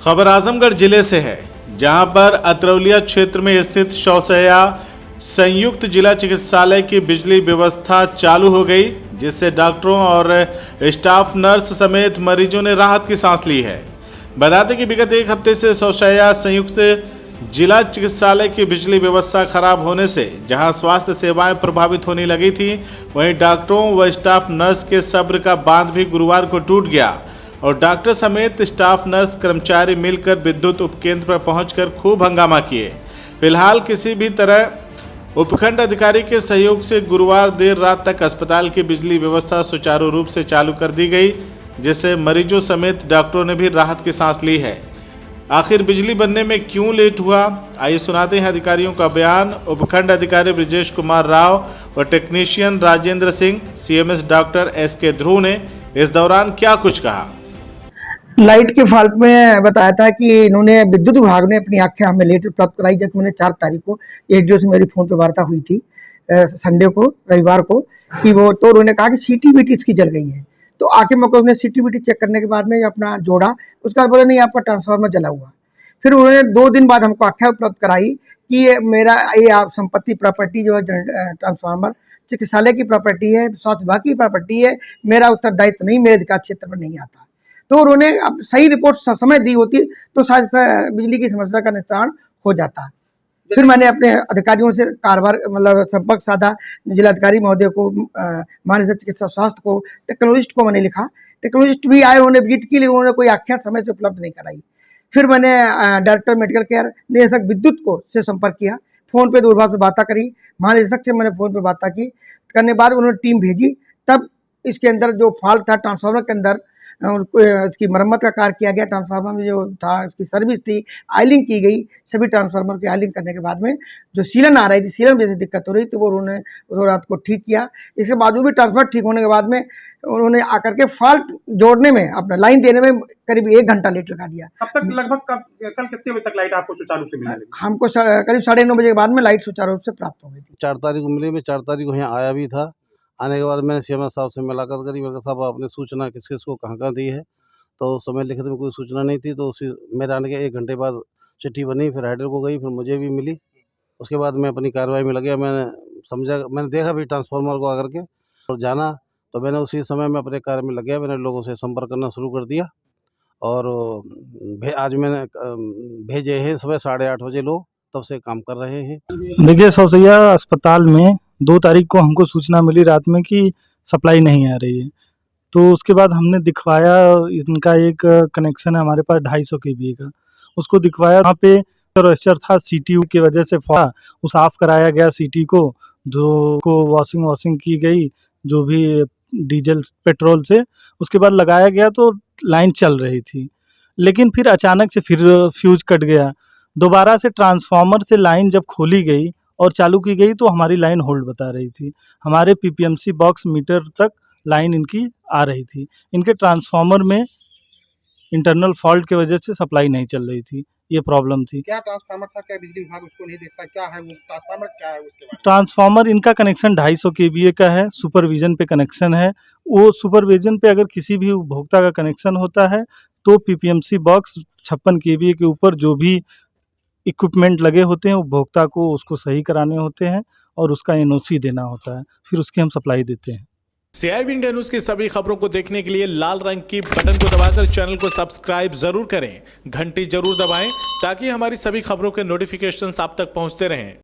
खबर आजमगढ़ जिले से है, जहां पर अतरौलिया क्षेत्र में स्थित शौसैया संयुक्त जिला चिकित्सालय की बिजली व्यवस्था चालू हो गई, जिससे डॉक्टरों और स्टाफ नर्स समेत मरीजों ने राहत की सांस ली है। बता दें कि विगत एक हफ्ते से शौसैया संयुक्त जिला चिकित्सालय की बिजली व्यवस्था खराब होने से जहां स्वास्थ्य सेवाएं प्रभावित होने लगी थी, वहीं डॉक्टरों व स्टाफ नर्स के सब्र का बांध भी गुरुवार को टूट गया और डॉक्टर समेत स्टाफ नर्स कर्मचारी मिलकर विद्युत उपकेंद्र पर पहुंचकर खूब हंगामा किए। फिलहाल किसी भी तरह उपखंड अधिकारी के सहयोग से गुरुवार देर रात तक अस्पताल की बिजली व्यवस्था सुचारू रूप से चालू कर दी गई, जिससे मरीजों समेत डॉक्टरों ने भी राहत की सांस ली है। आखिर बिजली बनने में क्यों लेट हुआ, आइए सुनाते हैं अधिकारियों का बयान। उपखंड अधिकारी ब्रिजेश कुमार राव व technician Rajendra Singh, CMS doctor SK Dhruv ने इस दौरान क्या कुछ कहा। लाइट के फॉल्ट में बताया था कि इन्होंने विद्युत विभाग ने अपनी आंखें हमें लेटर प्राप्त कराई, जबकि मैंने 4 तारीख को एडीओ से मेरी फोन पे वार्ता हुई थी संडे को, रविवार को, कि वो तो उन्होंने कहा कि सीटीबीटी इसकी जल गई है। तो आके मेरे को उन्होंने सीटीबीटी चेक करने के बाद में अपना जोड़ा, उसके बाद बोले नहीं आपका ट्रांसफार्मर जला हुआ। फिर उन्होंने 2 दिन बाद हमको आख्या उपलब्ध कराई कि ये आप संपत्ति प्रॉपर्टी जो है ट्रांसफार्मर चिकित्सालय की प्रॉपर्टी है, स्वास्थ्य विभाग की प्रॉपर्टी है, मेरा उत्तरदायित्व नहीं, मेरे अधिकार क्षेत्र में नहीं आता। तो उन्होंने अब सही रिपोर्ट समय दी होती तो शायद बिजली की समस्या का निस्तारण हो जाता। फिर मैंने अपने अधिकारियों से कारभार संपर्क साधा, जिलाधिकारी महोदय को, महानिदेशक चिकित्सा स्वास्थ्य को, टेक्नोलॉजिस्ट को मैंने लिखा। टेक्नोलॉजिस्ट भी आए, उन्होंने विजिट की, उन्होंने कोई आख्या समय से उपलब्ध नहीं कराई। फिर मैंने डायरेक्टर मेडिकल केयर निदेशक विद्युत को से संपर्क किया, फोन पे दूरभाष से बात करी, महानिदेशक से मैंने फोन पे बात की, करने बाद उन्होंने टीम भेजी। तब इसके अंदर जो फॉल्ट था ट्रांसफार्मर के अंदर, इसकी मरम्मत का कार्य किया गया। ट्रांसफार्मर में जो था उसकी सर्विस थी, आयलिंग की गई। सभी ट्रांसफार्मर की आयलिंग करने के बाद में जो सीलन आ रही थी, सीलन जैसी दिक्कत हो रही थी, वो उन्होंने रात को ठीक किया। इसके बावजूद भी ट्रांसफार्मर ठीक होने के बाद में उन्होंने आकर के फॉल्ट जोड़ने में, अपना लाइन देने में करीब 1 घंटा लेट लगा दिया। अब तक लगभग कल कितने बजे तक लाइट आपको सुचारू से मिली? हमको करीब 9:30 बजे के बाद में लाइट सुचारू रूप से प्राप्त हो गई थी। 4 तारीख को मिली, मैं 4 तारीख को यहाँ आया भी था। आने के बाद मैंने सीएमएस साहब से मुलाकात करी। मैंने कहा साहब आपने सूचना किस किस को कहाँ दी है, तो उस समय लिखित में कोई सूचना नहीं थी। तो उसी मेरे आने के 1 घंटे बाद चिट्ठी बनी, फिर हेडर को गई, फिर मुझे भी मिली। उसके बाद मैं अपनी कार्रवाई में लग गया। मैंने देखा भी ट्रांसफार्मर को आकर के और जाना, तो मैंने उसी समय में अपने कार्य में लग गया। मैंने लोगों से संपर्क करना शुरू कर दिया और आज मैंने भेजे हैं सुबह 8:30 बजे लोग, तब से काम कर रहे हैं। देखिए, शौसैया अस्पताल में 2 तारीख को हमको सूचना मिली रात में कि सप्लाई नहीं आ रही है। तो उसके बाद हमने दिखवाया, इनका एक कनेक्शन है हमारे पास 250 केवीए का, उसको दिखवाया। वहाँ पे रजिस्टर था, सीटीयू की वजह से वो साफ कराया गया सीटी को, जो को वॉशिंग की गई, जो भी डीजल पेट्रोल से। उसके बाद लगाया गया तो लाइन चल रही थी, लेकिन फिर अचानक से फिर फ्यूज कट गया। दोबारा से ट्रांसफार्मर से लाइन जब खोली गई और चालू की गई तो हमारी लाइन होल्ड बता रही थी। हमारे पीपीएमसी बॉक्स मीटर तक लाइन इनकी आ रही थी। इनके ट्रांसफार्मर में इंटरनल फॉल्ट की वजह से सप्लाई नहीं चल रही थी, ये प्रॉब्लम थी। क्या ट्रांसफार्मर था? क्या बिजली विभाग उसको नहीं देखता? क्या है वो ट्रांसफार्मर, क्या है उसके बारे में? ट्रांसफार्मर इनका कनेक्शन 250 केवीए का है, सुपरविजन पे कनेक्शन है। वो सुपरविजन पे अगर किसी भी उपभोक्ता का कनेक्शन होता है तो पीपीएमसी बॉक्स 56 केवीए के ऊपर जो भी इक्विपमेंट लगे होते हैं, उपभोक्ता को उसको सही कराने होते हैं और उसका एनओसी देना होता है, फिर उसकी हम सप्लाई देते हैं। CIB इंडिया न्यूज की सभी खबरों को देखने के लिए लाल रंग की बटन को दबाकर चैनल को सब्सक्राइब जरूर करें, घंटी जरूर दबाएं ताकि हमारी सभी खबरों के नोटिफिकेशंस आप तक पहुंचते रहें।